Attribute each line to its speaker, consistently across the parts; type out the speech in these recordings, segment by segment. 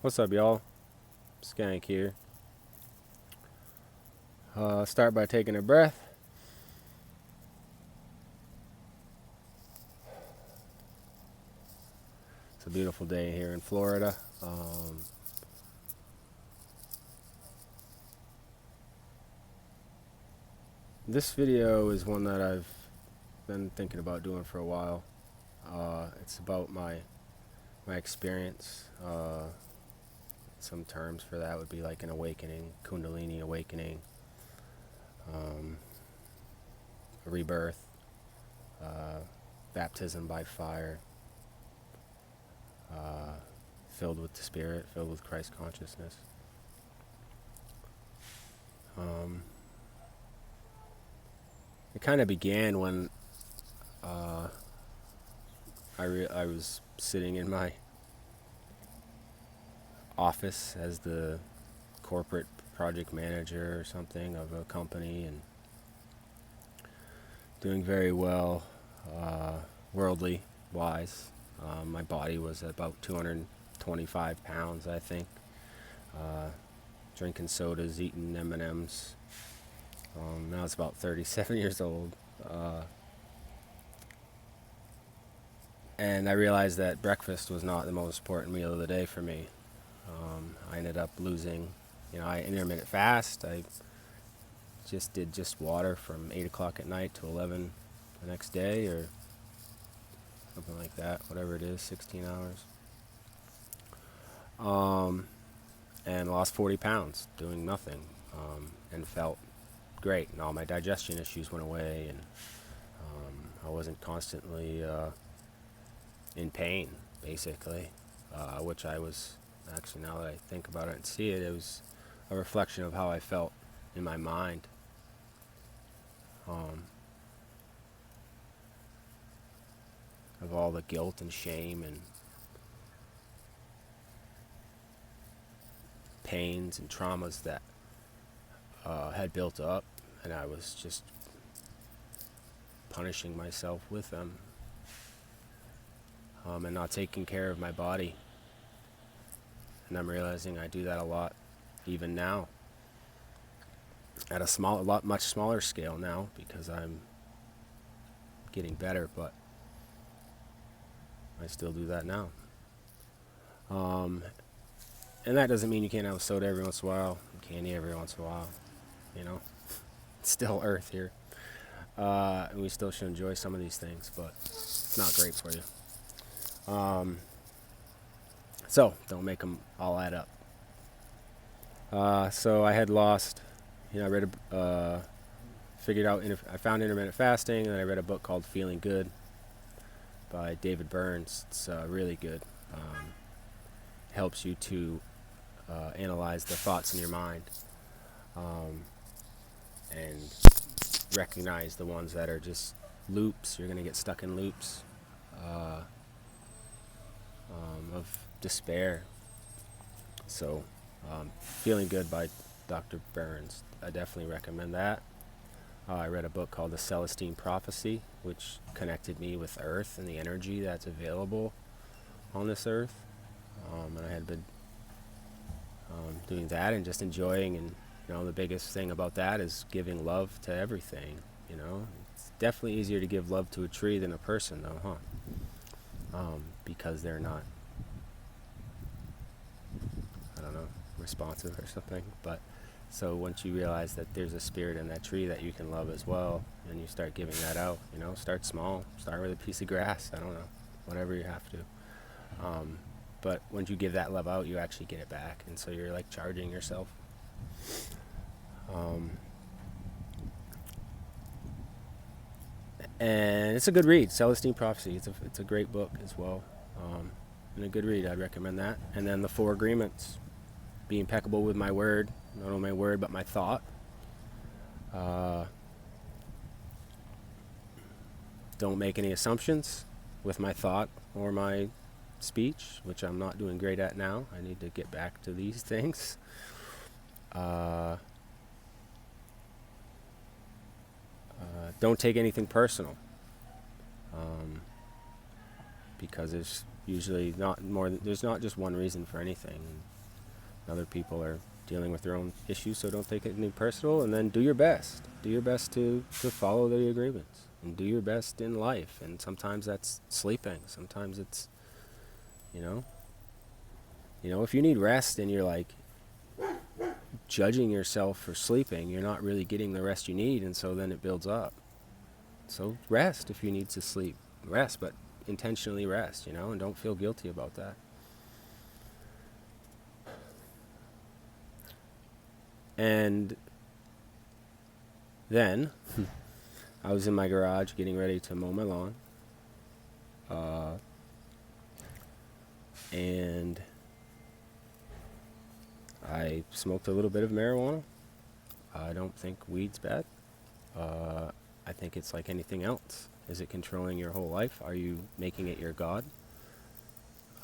Speaker 1: What's up, y'all? Skank here. Start by taking a breath. It's a beautiful day here in Florida. This video is one that I've been thinking about doing for a while. It's about my experience. Some terms for that would be like an awakening, Kundalini awakening, a rebirth, uh, baptism by fire, filled with the Spirit, filled with Christ consciousness. It kind of began when I was sitting in my office as the corporate project manager or something of a company and doing very well, worldly wise. My body was about 225 pounds, I think. Drinking sodas, eating M&Ms. Now it's about 37 years old. And I realized that breakfast was not the most important meal of the day for me. I ended up losing, I intermittent fast. I did just water from 8 o'clock at night to 11 the next day or something like that, whatever it is, 16 hours. And lost 40 pounds doing nothing, and felt great. And all my digestion issues went away, and I wasn't constantly in pain, basically, which I was actually, now that I think about it and see it, it was a reflection of how I felt in my mind. Of all the guilt and shame and pains and traumas that had built up, and I was just punishing myself with them, and not taking care of my body. And I'm realizing I do that a lot, even now, at much smaller scale now, because I'm getting better, but I still do that now. And that doesn't mean you can't have a soda every once in a while, candy every once in a while, It's still Earth here. And we still should enjoy some of these things, but it's not great for you. So don't make them all add up. So I had lost, I read I found intermittent fasting, and then I read a book called Feeling Good by David Burns. It's really good. Helps you to analyze the thoughts in your mind, and recognize the ones that are just loops. You're going to get stuck in loops of despair. So, Feeling Good by Dr. Burns. I definitely recommend that. I read a book called The Celestine Prophecy, which connected me with Earth and the energy that's available on this Earth. And I had been doing that and just enjoying, and the biggest thing about that is giving love to everything. It's definitely easier to give love to a tree than a person, though, huh? Because they're not, I don't know, responsive or something. But so once you realize that there's a spirit in that tree that you can love as well, and you start giving that out, start small, start with a piece of grass, I don't know, whatever you have to. But once you give that love out, you actually get it back, and so you're like charging yourself. And it's a good read, Celestine Prophecy. It's a great book as well, and a good read. I'd recommend that. And then the 4 Agreements: be impeccable with my word, not only my word but my thought. Don't make any assumptions with my thought or my speech, which I'm not doing great at now. I need to get back to these things. Don't take anything personal, because there's Usually not more than, there's not just one reason for anything. Other people are dealing with their own issues, so don't take it any personal, and then do your best. Do your best to follow the agreements, and do your best in life. And sometimes that's sleeping. Sometimes it's, you know, if you need rest and you're like judging yourself for sleeping, you're not really getting the rest you need, and so then it builds up. So rest if you need to sleep. Rest, but intentionally rest, and don't feel guilty about that. And then I was in my garage getting ready to mow my lawn. And I smoked a little bit of marijuana. I don't think weed's bad. I think it's like anything else. Is it controlling your whole life? Are you making it your God?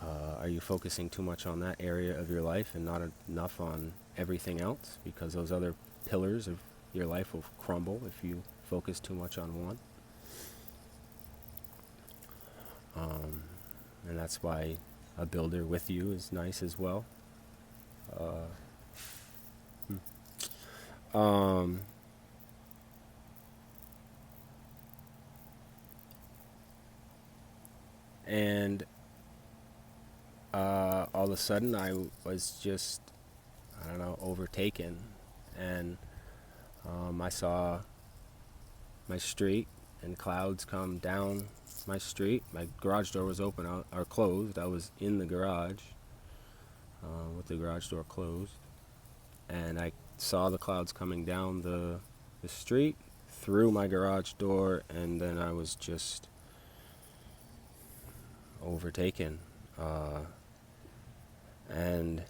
Speaker 1: Are you focusing too much on that area of your life and not enough on everything else? Because those other pillars of your life will crumble if you focus too much on one. And that's why a builder with you is nice as well. And all of a sudden I was just, I don't know, overtaken. And I saw my street and clouds come down my street. My garage door was open or closed. I was in the garage with the garage door closed. And I saw the clouds coming down the street through my garage door, and then I was just overtaken. And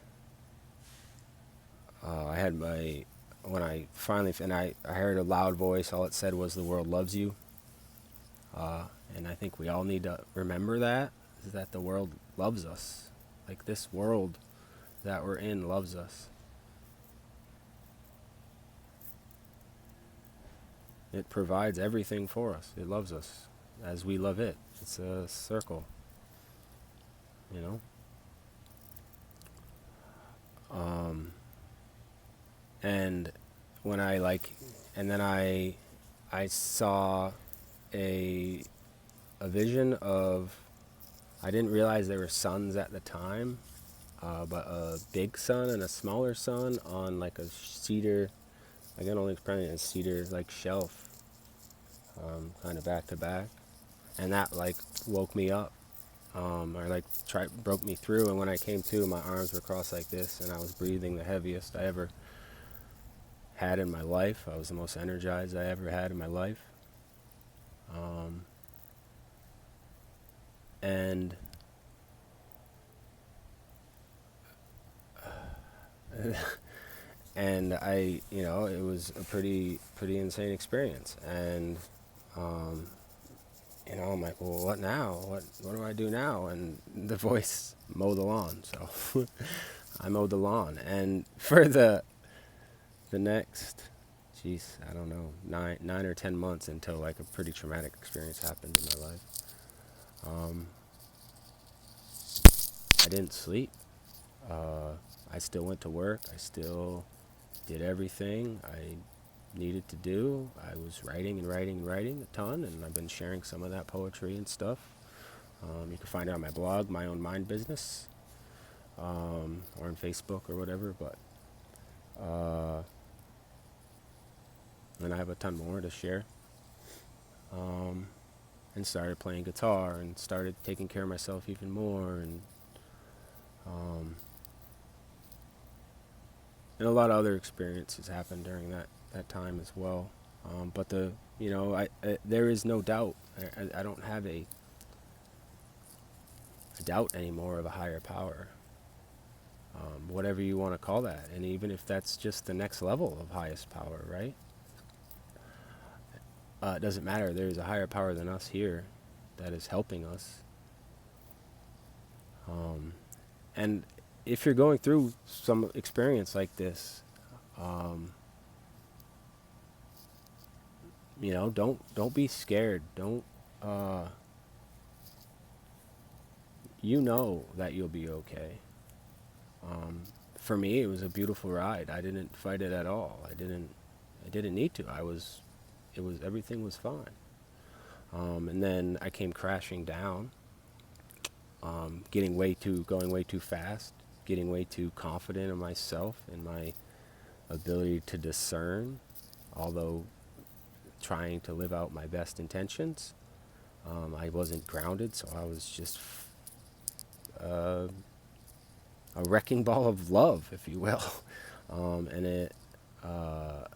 Speaker 1: I had when I finally, and I heard a loud voice, all it said was, "The world loves you." And I think we all need to remember that, is that the world loves us. Like, this world that we're in loves us. It provides everything for us. It loves us as we love it. It's a circle, And when and then I saw a vision of, I didn't realize there were suns at the time, but a big sun and a smaller sun on like a cedar, I can only explain it as cedar like shelf, kind of back to back, and that like woke me up, or like broke me through. And when I came to, my arms were crossed like this, and I was breathing the heaviest I ever had in my life. I was the most energized I ever had in my life. And and I, it was a pretty insane experience. And I'm like, well, what now? What do I do now? And the voice, mow the lawn. So I mowed the lawn, and for the next, I don't know, 9 or 10 months, until like a pretty traumatic experience happened in my life. I didn't sleep. I still went to work. I still did everything I needed to do. I was writing and writing and writing a ton, and I've been sharing some of that poetry and stuff. You can find it on my blog, My Own Mind Business, or on Facebook or whatever. But and I have a ton more to share. And started playing guitar, and started taking care of myself even more, and a lot of other experiences happened during that time as well. But there is no doubt. I don't have a doubt anymore of a higher power, whatever you want to call that. And even if that's just the next level of highest power, right? It doesn't matter. There's a higher power than us here that is helping us. And if you're going through some experience like this, don't be scared. Don't you know that you'll be okay. For me, it was a beautiful ride. I didn't fight it at all. I didn't need to. Everything was fine. And then I came crashing down, going way too fast, getting way too confident in myself and my ability to discern, although trying to live out my best intentions. I wasn't grounded, so I was just uh, a wrecking ball of love, if you will. And uh,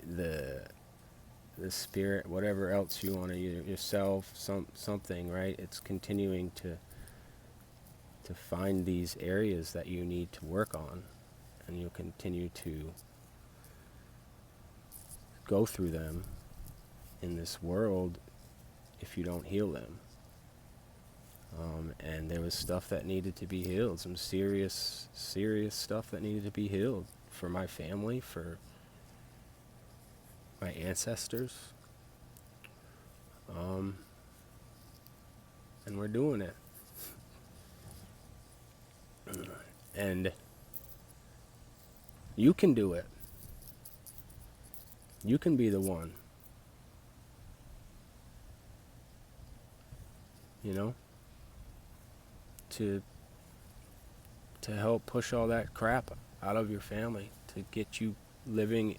Speaker 1: the spirit, whatever else you want to use, yourself, something, right? It's continuing to find these areas that you need to work on, and you'll continue to go through them in this world if you don't heal them. And there was stuff that needed to be healed, some serious stuff that needed to be healed for my family, for my ancestors. And we're doing it. And you can do it. You can be the one. You know? To help push all that crap out of your family, to get you living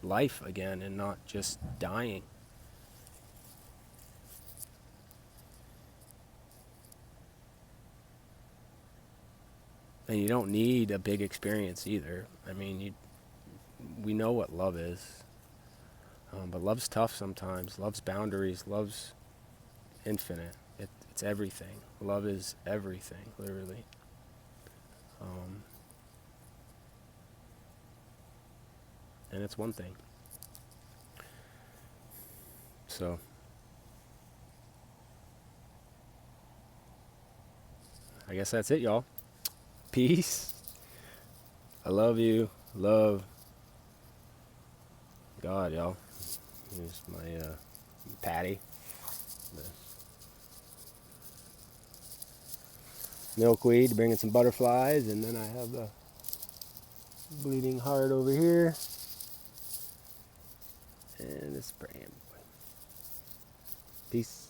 Speaker 1: life again and not just dying. And you don't need a big experience either. I mean, we know what love is. But love's tough sometimes. Love's boundaries. Love's infinite. It's everything. Love is everything, literally. And it's one thing. So, I guess that's it, y'all. Peace. I love you. Love God, y'all. Here's my patty. The milkweed, bringing some butterflies, and then I have the bleeding heart over here. And this brand. Peace.